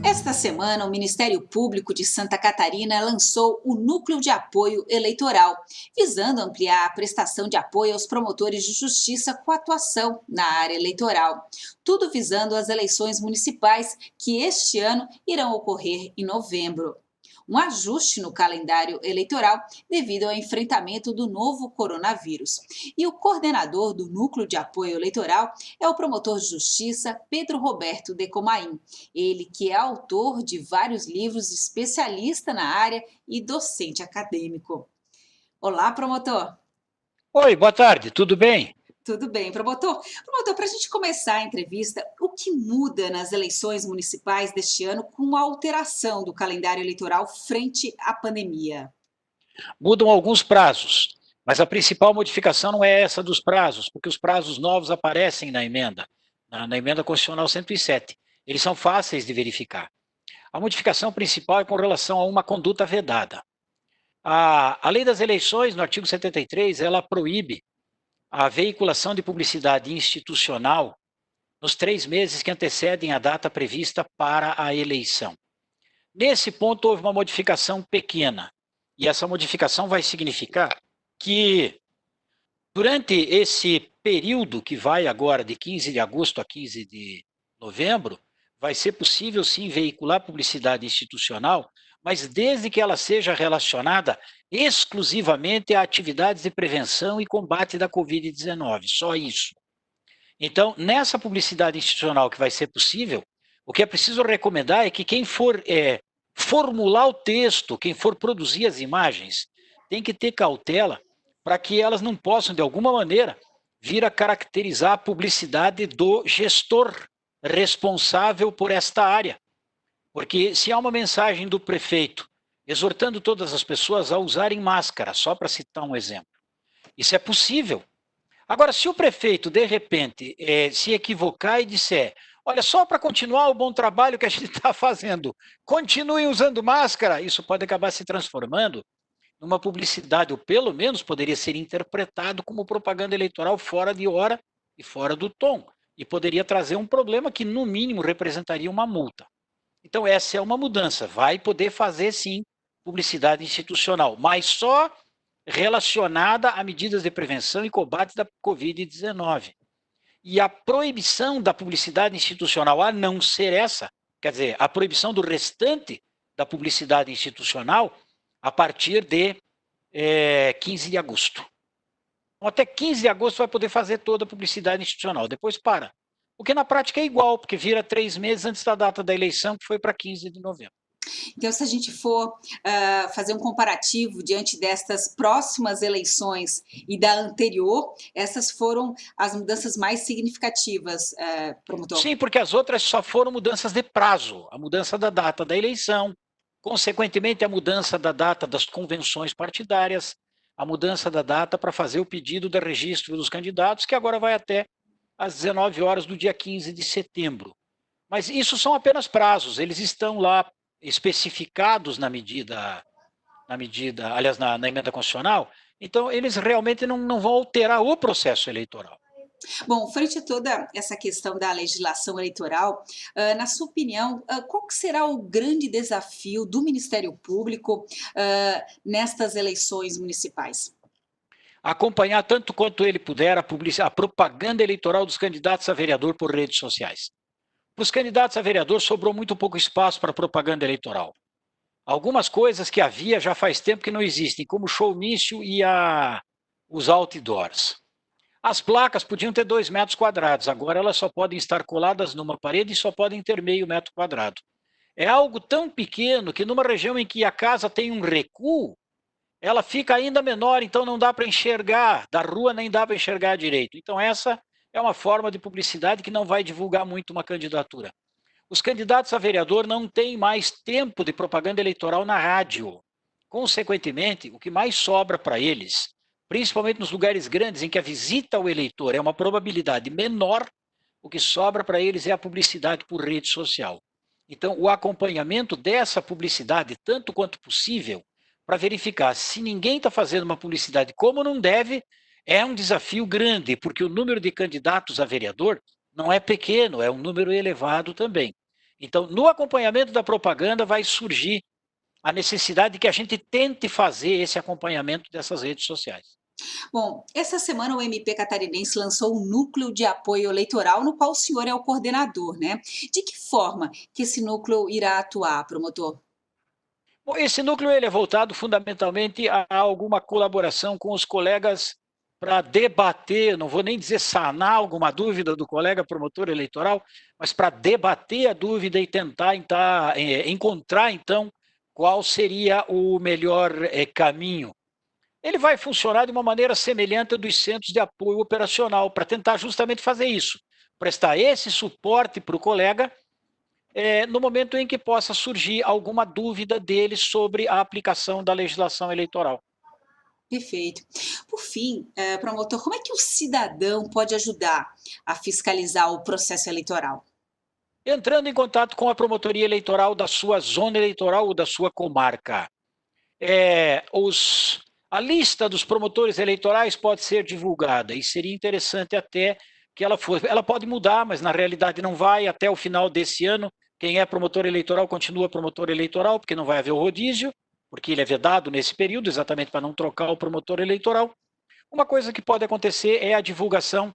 Esta semana, o Ministério Público de Santa Catarina lançou o Núcleo de Apoio Eleitoral, visando ampliar a prestação de apoio aos promotores de justiça com atuação na área eleitoral. Tudo visando as eleições municipais que este ano irão ocorrer em novembro. Um ajuste no calendário eleitoral devido ao enfrentamento do novo coronavírus. E o coordenador do Núcleo de Apoio Eleitoral é o promotor de justiça Pedro Roberto Decomain. Ele que é autor de vários livros, especialista na área e docente acadêmico. Olá, promotor. Oi, boa tarde, tudo bem? Tudo bem, promotor? Promotor, para a gente começar a entrevista, o que muda nas eleições municipais deste ano com a alteração do calendário eleitoral frente à pandemia? Mudam alguns prazos, mas a principal modificação não é essa dos prazos, porque os prazos novos aparecem na emenda, na emenda constitucional 107. Eles são fáceis de verificar. A modificação principal é com relação a uma conduta vedada. A lei das eleições, no artigo 73, ela proíbe a veiculação de publicidade institucional nos 3 meses que antecedem a data prevista para a eleição. Nesse ponto, houve uma modificação pequena, e essa modificação vai significar que, durante esse período que vai agora de 15 de agosto a 15 de novembro, vai ser possível sim veicular publicidade institucional, mas desde que ela seja relacionada exclusivamente a atividades de prevenção e combate da Covid-19, só isso. Então, nessa publicidade institucional que vai ser possível, o que é preciso recomendar é que quem for formular o texto, quem for produzir as imagens, tem que ter cautela para que elas não possam, de alguma maneira, vir a caracterizar a publicidade do gestor responsável por esta área. Porque se há uma mensagem do prefeito exortando todas as pessoas a usarem máscara, só para citar um exemplo, isso é possível. Agora, se o prefeito, de repente, se equivocar e disser: olha, só para continuar o bom trabalho que a gente está fazendo, continuem usando máscara, isso pode acabar se transformando numa publicidade, ou pelo menos poderia ser interpretado como propaganda eleitoral fora de hora e fora do tom, e poderia trazer um problema que, no mínimo, representaria uma multa. Então, essa é uma mudança, vai poder fazer, sim, publicidade institucional, mas só relacionada a medidas de prevenção e combate da Covid-19. E a proibição da publicidade institucional, a não ser essa, quer dizer, a proibição do restante da publicidade institucional a partir de 15 de agosto. Então, até 15 de agosto vai poder fazer toda a publicidade institucional, depois para. Porque na prática é igual, porque vira 3 meses antes da data da eleição, que foi para 15 de novembro. Então, se a gente for fazer um comparativo diante destas próximas eleições e da anterior, essas foram as mudanças mais significativas, promotor? Sim, porque as outras só foram mudanças de prazo, a mudança da data da eleição, consequentemente a mudança da data das convenções partidárias, a mudança da data para fazer o pedido de registro dos candidatos, que agora vai até às 19 horas do dia 15 de setembro. Mas isso são apenas prazos, eles estão lá especificados na medida, aliás, na emenda constitucional, então eles realmente não vão alterar o processo eleitoral. Bom, frente a toda essa questão da legislação eleitoral, na sua opinião, qual que será o grande desafio do Ministério Público nestas eleições municipais? Acompanhar tanto quanto ele puder a propaganda eleitoral dos candidatos a vereador por redes sociais. Para os candidatos a vereador sobrou muito pouco espaço para propaganda eleitoral. Algumas coisas que havia já faz tempo que não existem, como o showmício e os outdoors. As placas podiam ter 2 metros quadrados, agora elas só podem estar coladas numa parede e só podem ter meio metro quadrado. É algo tão pequeno que numa região em que a casa tem um recuo, ela fica ainda menor, então não dá para enxergar, da rua nem dá para enxergar direito. Então essa é uma forma de publicidade que não vai divulgar muito uma candidatura. Os candidatos a vereador não têm mais tempo de propaganda eleitoral na rádio. Consequentemente, o que mais sobra para eles, principalmente nos lugares grandes em que a visita ao eleitor é uma probabilidade menor, o que sobra para eles é a publicidade por rede social. Então, o acompanhamento dessa publicidade, tanto quanto possível, para verificar se ninguém está fazendo uma publicidade como não deve, é um desafio grande, porque o número de candidatos a vereador não é pequeno, é um número elevado também. Então, no acompanhamento da propaganda vai surgir a necessidade de que a gente tente fazer esse acompanhamento dessas redes sociais. Bom, essa semana o MP catarinense lançou um núcleo de apoio eleitoral no qual o senhor é o coordenador, né? De que forma que esse núcleo irá atuar, promotor? Bom, esse núcleo ele é voltado fundamentalmente a alguma colaboração com os colegas para debater, não vou nem dizer sanar alguma dúvida do colega promotor eleitoral, mas para debater a dúvida e tentar encontrar, então, qual seria o melhor caminho. Ele vai funcionar de uma maneira semelhante ao dos centros de apoio operacional, para tentar justamente fazer isso, prestar esse suporte para o colega no momento em que possa surgir alguma dúvida dele sobre a aplicação da legislação eleitoral. Perfeito. Por fim, promotor, como é que o cidadão pode ajudar a fiscalizar o processo eleitoral? Entrando em contato com a promotoria eleitoral da sua zona eleitoral ou da sua comarca. É, a lista dos promotores eleitorais pode ser divulgada e seria interessante até que ela fosse. Ela pode mudar, mas na realidade não vai. Até o final desse ano, quem é promotor eleitoral continua promotor eleitoral, porque não vai haver o rodízio, porque ele é vedado nesse período, exatamente para não trocar o promotor eleitoral. Uma coisa que pode acontecer é a divulgação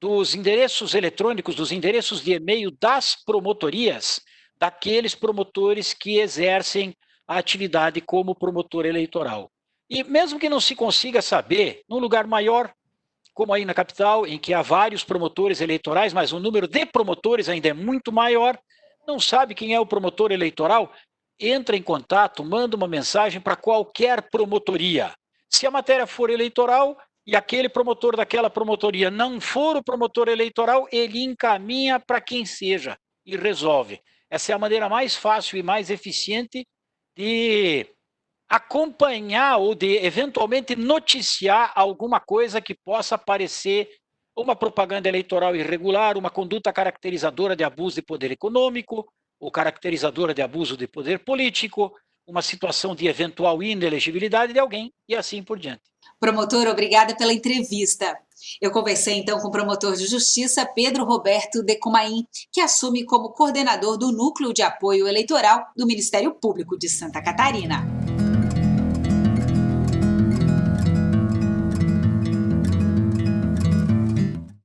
dos endereços eletrônicos, dos endereços de e-mail das promotorias, daqueles promotores que exercem a atividade como promotor eleitoral. E mesmo que não se consiga saber, num lugar maior, como aí na capital, em que há vários promotores eleitorais, mas o número de promotores ainda é muito maior, não sabe quem é o promotor eleitoral, entra em contato, manda uma mensagem para qualquer promotoria. Se a matéria for eleitoral e aquele promotor daquela promotoria não for o promotor eleitoral, ele encaminha para quem seja e resolve. Essa é a maneira mais fácil e mais eficiente de acompanhar ou de eventualmente noticiar alguma coisa que possa parecer uma propaganda eleitoral irregular, uma conduta caracterizadora de abuso de poder econômico, ou caracterizadora de abuso de poder político, uma situação de eventual inelegibilidade de alguém e assim por diante. Promotor, obrigada pela entrevista. Eu conversei então com o promotor de justiça Pedro Roberto Decumain, que assume como coordenador do Núcleo de Apoio Eleitoral do Ministério Público de Santa Catarina.